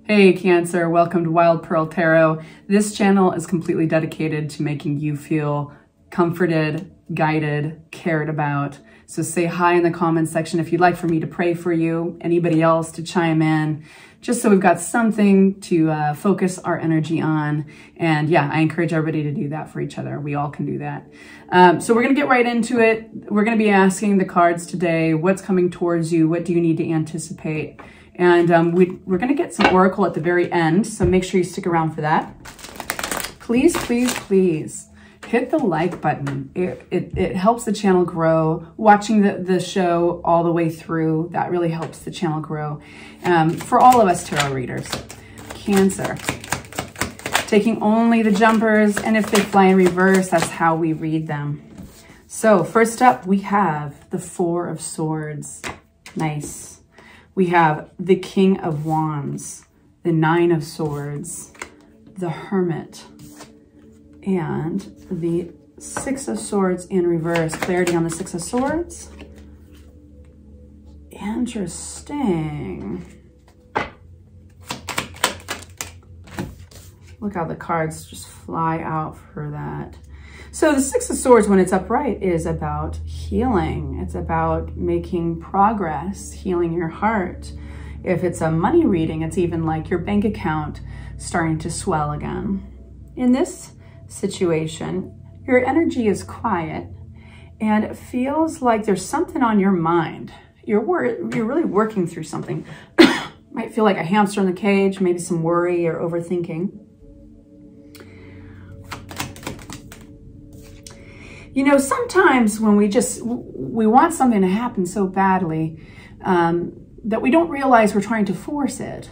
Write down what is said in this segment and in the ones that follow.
Hey Cancer, welcome to Wild Pearl Tarot. This channel is completely dedicated to making you feel comforted, guided, cared about. So say hi in the comments section if you'd like for me to pray for you, anybody else to chime in, just so we've got something to focus our energy on. And yeah, I encourage everybody to do that for each other. We all can do that. So we're going to get right into it. We're going to be asking the cards today, what's coming towards you? What do you need to anticipate? And we're going to get some oracle at the very end, so make sure you stick around for that. Please, please, please hit the like button. It helps the channel grow. Watching the show all the way through, that really helps the channel grow. For all of us tarot readers. Cancer. Taking only the jumpers, and if they fly in reverse, that's how we read them. So first up, we have the Four of Swords. Nice. We have the King of Wands, the Nine of Swords, the Hermit, and the Six of Swords in reverse. Clarity on the Six of Swords. Interesting. Look how the cards just fly out for that. So the Six of Swords, when it's upright, is about healing. It's about making progress, healing your heart. If it's a money reading, it's even like your bank account starting to swell again. In this situation, your energy is quiet and it feels like there's something on your mind. You're really working through something. Might feel like a hamster in the cage, maybe some worry or overthinking. You know, sometimes when we want something to happen so badly that we don't realize we're trying to force it.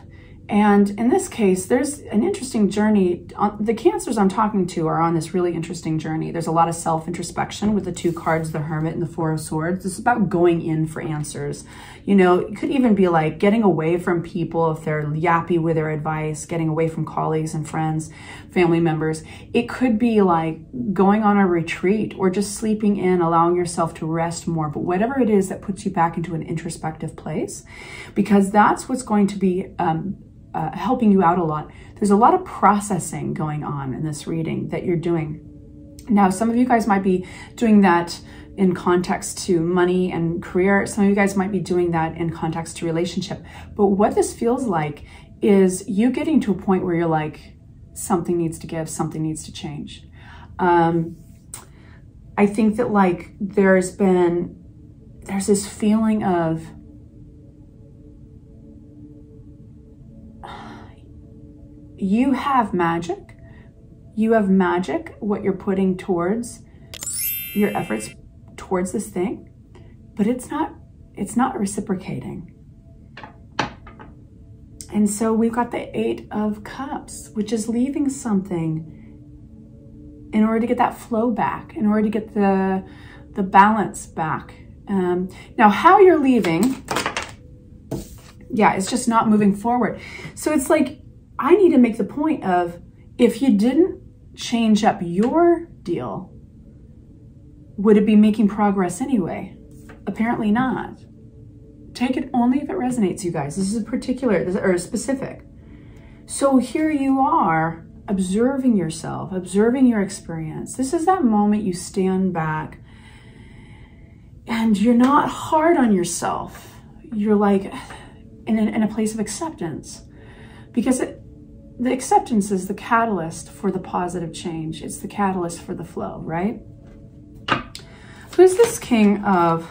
And in this case, there's an interesting journey. The Cancers I'm talking to are on this really interesting journey. There's a lot of self-introspection with the two cards, the Hermit and the Four of Swords. It's about going in for answers. You know, it could even be like getting away from people if they're yappy with their advice, getting away from colleagues and friends, family members. It could be like going on a retreat or just sleeping in, allowing yourself to rest more. But whatever it is that puts you back into an introspective place, because that's what's going to be helping you out a lot. There's a lot of processing going on in this reading that you're doing. Now, some of you guys might be doing that in context to money and career. Some of you guys might be doing that in context to relationship. But what this feels like is you getting to a point where you're like, something needs to give, something needs to change. I think that like there's this feeling of you have magic. You have magic, what you're putting towards your efforts towards this thing, but it's not reciprocating. And so we've got the Eight of Cups, which is leaving something in order to get that flow back, in order to get the balance back. Now, how you're leaving, yeah, it's just not moving forward. So it's like, I need to make the point of, if you didn't change up your deal, would it be making progress anyway? Apparently not. Take it only if it resonates, you guys. This is a particular or specific. So here you are observing yourself, observing your experience. This is that moment you stand back and you're not hard on yourself. You're like in a place of acceptance, because the acceptance is the catalyst for the positive change. It's the catalyst for the flow, right? Who's this King of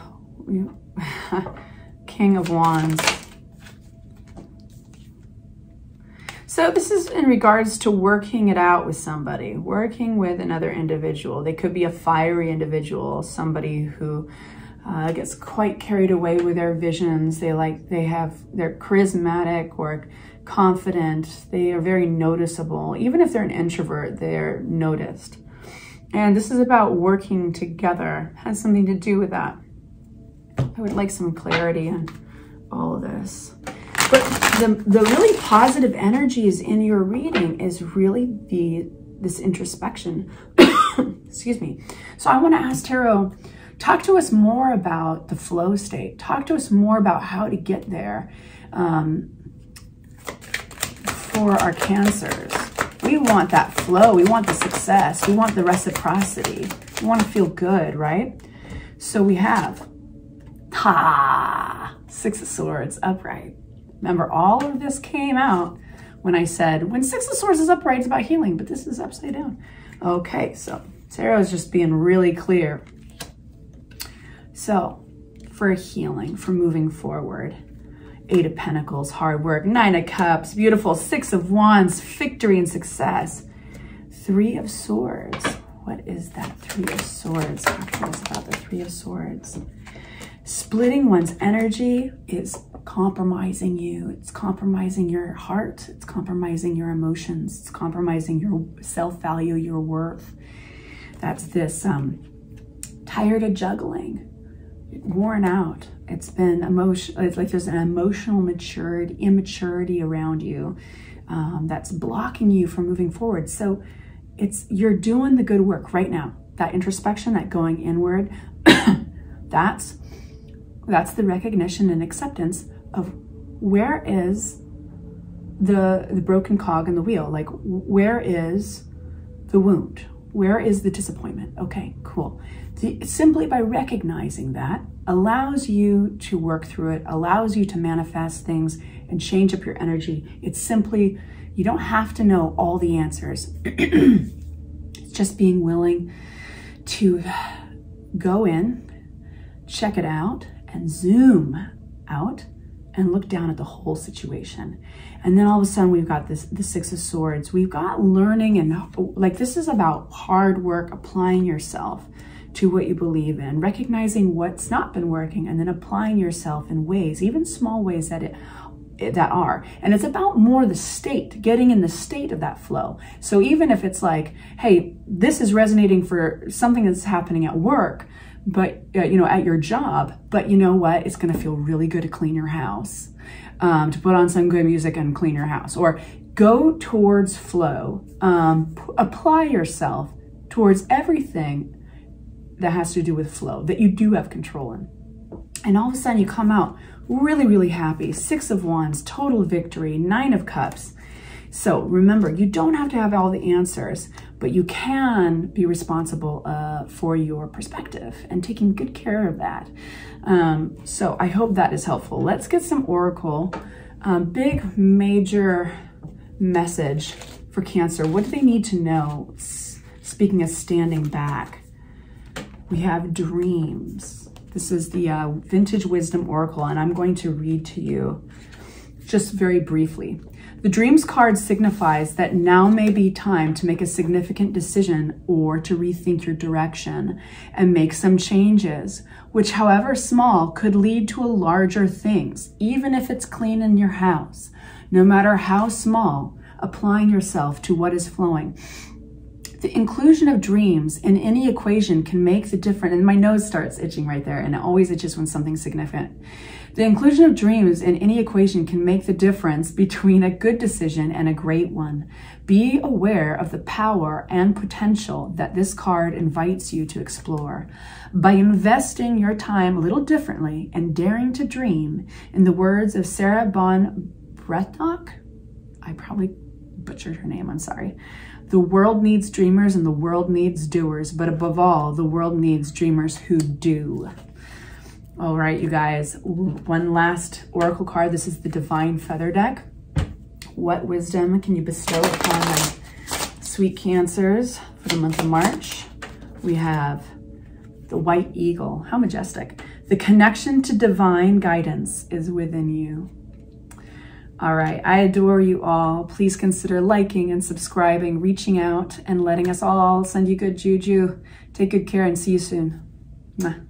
Wands? So this is in regards to working it out with somebody, working with another individual. They could be a fiery individual, somebody who gets quite carried away with their visions. They're charismatic or confident. They are very noticeable. Even if they're an introvert, they're noticed. And this is about working together. It has something to do with that. I would like some clarity on all of this. But the really positive energies in your reading is really this introspection. Excuse me. So I want to ask Tarot, talk to us more about the flow state. Talk to us more about how to get there. for our Cancers. We want that flow. We want the success. We want the reciprocity. We want to feel good, right? So we have, Six of Swords upright. Remember, all of this came out when I said, when Six of Swords is upright, it's about healing, but this is upside down. Okay, so Tarot is just being really clear. So for healing, for moving forward, Eight of Pentacles, hard work, Nine of Cups, beautiful, Six of Wands, victory and success. Three of Swords. What is that Three of Swords? Talk to us about the Three of Swords. Splitting one's energy is compromising you. It's compromising your heart. It's compromising your emotions. It's compromising your self-value, your worth. That's this tired of juggling, worn out. It's been emotional. It's like there's an emotional immaturity around you that's blocking you from moving forward. So you're doing the good work right now. That introspection, that going inward, that's the recognition and acceptance of where is the broken cog in the wheel. Like, where is the wound? Where is the disappointment? Okay, cool. Simply by recognizing that allows you to work through it, allows you to manifest things and change up your energy. It's simply, you don't have to know all the answers. It's just being willing to go in, check it out, and zoom out and look down at the whole situation. And then all of a sudden we've got the Six of Swords. We've got learning, and like, this is about hard work, applying yourself to what you believe in, recognizing what's not been working, and then applying yourself in ways, even small ways that are. And it's about more the state, getting in the state of that flow. So even if it's like, hey, this is resonating for something that's happening at work, but you know, at your job, but you know what, it's going to feel really good to clean your house, to put on some good music and clean your house, or go towards flow, apply yourself towards everything that has to do with flow that you do have control in. And all of a sudden you come out really, really happy. Six of Wands, total victory, Nine of Cups. So remember, you don't have to have all the answers, but you can be responsible for your perspective and taking good care of that. So I hope that is helpful. Let's get some oracle. Big, major message for Cancer. What do they need to know? Speaking of standing back, we have dreams. This is the Vintage Wisdom Oracle, and I'm going to read to you just very briefly. The Dreams card signifies that now may be time to make a significant decision or to rethink your direction and make some changes, which, however small, could lead to larger things, even if it's clean in your house. No matter how small, applying yourself to what is flowing. The inclusion of dreams in any equation can make the difference. And my nose starts itching right there, and it always itches when something's significant. The inclusion of dreams in any equation can make the difference between a good decision and a great one. Be aware of the power and potential that this card invites you to explore. By investing your time a little differently and daring to dream, in the words of Sarah Bon Bretnock, I probably butchered her name, I'm sorry. The world needs dreamers and the world needs doers, but above all, the world needs dreamers who do. All right, you guys, one last oracle card. This is the Divine Feather deck. What wisdom can you bestow upon my sweet Cancers for the month of March? We have the White Eagle. How majestic. The connection to divine guidance is within you. All right, I adore you all. Please consider liking and subscribing, reaching out, and letting us all send you good juju. Take good care and see you soon. Mwah.